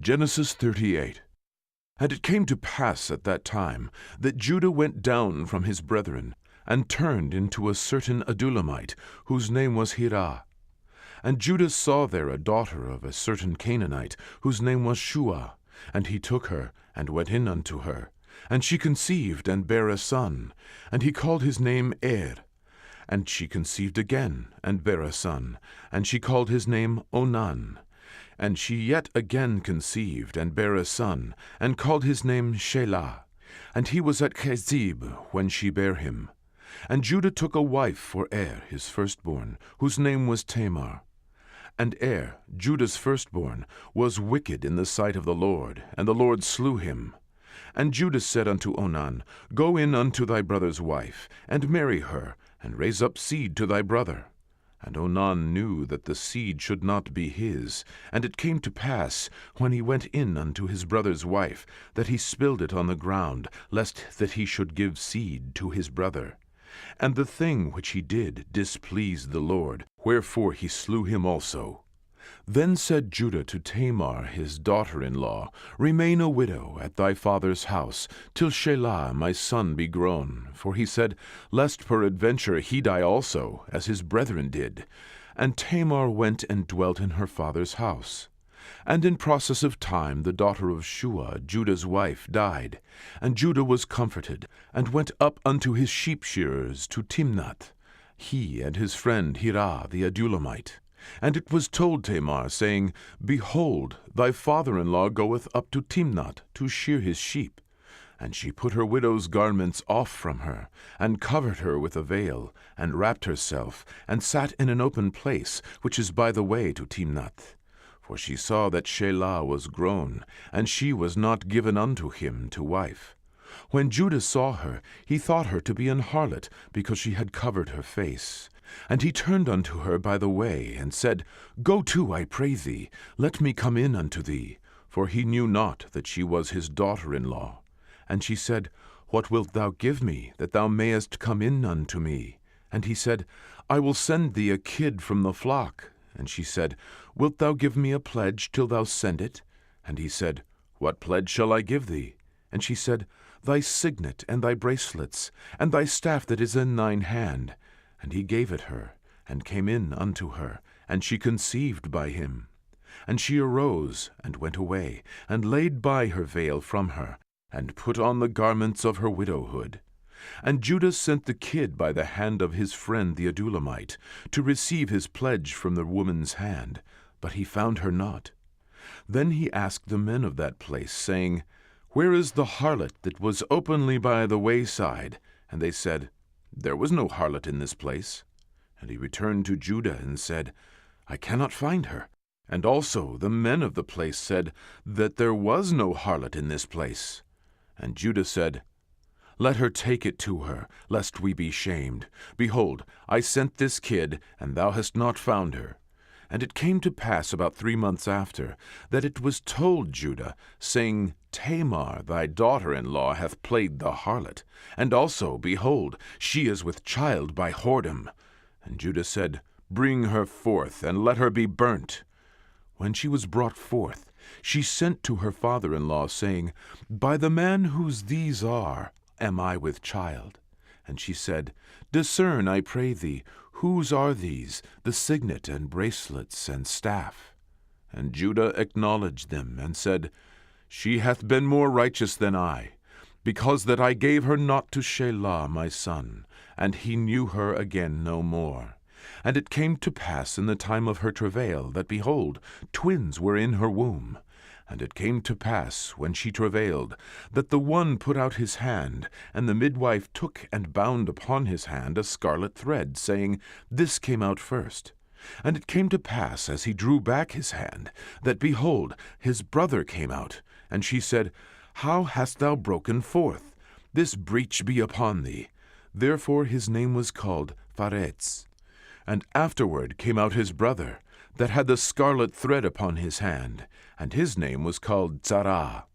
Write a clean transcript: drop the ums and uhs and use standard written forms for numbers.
Genesis 38. And it came to pass at that time that Judah went down from his brethren, and turned into a certain Adullamite, whose name was Hirah. And Judah saw there a daughter of a certain Canaanite, whose name was Shua. And he took her, and went in unto her. And she conceived, and bare a son, and he called his name And she conceived again, and bare a son, and she called his name Onan. And she yet again conceived, and bare a son, and called his name Shelah. And he was at Chezib when she bare him. And Judah took a wife for his firstborn, whose name was Tamar. And Judah's firstborn, was wicked in the sight of the Lord, and the Lord slew him. And Judah said unto Onan, Go in unto thy brother's wife, and marry her, and raise up seed to thy brother. And Onan knew that the seed should not be his. And it came to pass, when he went in unto his brother's wife, that he spilled it on the ground, lest that he should give seed to his brother. And the thing which he did displeased the Lord, wherefore he slew him also. Then said Judah to Tamar his daughter-in-law, Remain a widow at thy father's house, till Shelah my son be grown. For he said, Lest peradventure he die also, as his brethren did. And Tamar went and dwelt in her father's house. And in process of time the daughter of Shua, Judah's wife, died. And Judah was comforted, and went up unto his sheep-shearers to Timnath, he and his friend Hirah the Adullamite. And it was told Tamar, saying, Behold, thy father-in-law goeth up to Timnath to shear his sheep. And she put her widow's garments off from her, and covered her with a veil, and wrapped herself, and sat in an open place, which is by the way to Timnath. For she saw that Shelah was grown, and she was not given unto him to wife. When Judah saw her, he thought her to be an harlot, because she had covered her face. And he turned unto her by the way, and said, Go to, I pray thee, let me come in unto thee. For he knew not that she was his daughter-in-law. And she said, What wilt thou give me, that thou mayest come in unto me? And he said, I will send thee a kid from the flock. And she said, Wilt thou give me a pledge till thou send it? And he said, What pledge shall I give thee? And she said, Thy signet, and thy bracelets, and thy staff that is in thine hand. And he gave it her, and came in unto her, and she conceived by him. And she arose, and went away, and laid by her veil from her, and put on the garments of her widowhood. And Judah sent the kid by the hand of his friend the Adullamite, to receive his pledge from the woman's hand, but he found her not. Then he asked the men of that place, saying, Where is the harlot that was openly by the wayside? And they said, There was no harlot in this place. And he returned to Judah and said, I cannot find her. And also the men of the place said that there was no harlot in this place. And Judah said, Let her take it to her, lest we be shamed. Behold, I sent this kid, and thou hast not found her. And it came to pass about 3 months after, that it was told Judah, saying, Tamar thy daughter-in-law hath played the harlot, and also, behold, she is with child by whoredom. And Judah said, Bring her forth, and let her be burnt. When she was brought forth, she sent to her father-in-law, saying, By the man whose these are, am I with child? And she said, Discern, I pray thee, whose are these, the signet and bracelets and staff? And Judah acknowledged them, and said, She hath been more righteous than I, because that I gave her not to Shelah my son, and he knew her again no more. And it came to pass in the time of her travail, that, behold, twins were in her womb. And it came to pass, when she travailed, that the one put out his hand, and the midwife took and bound upon his hand a scarlet thread, saying, This came out first. And it came to pass, as he drew back his hand, that, behold, his brother came out. And she said, How hast thou broken forth? This breach be upon thee. Therefore his name was called Pharetz. And afterward came out his brother, that had the scarlet thread upon his hand, and his name was called Zerah.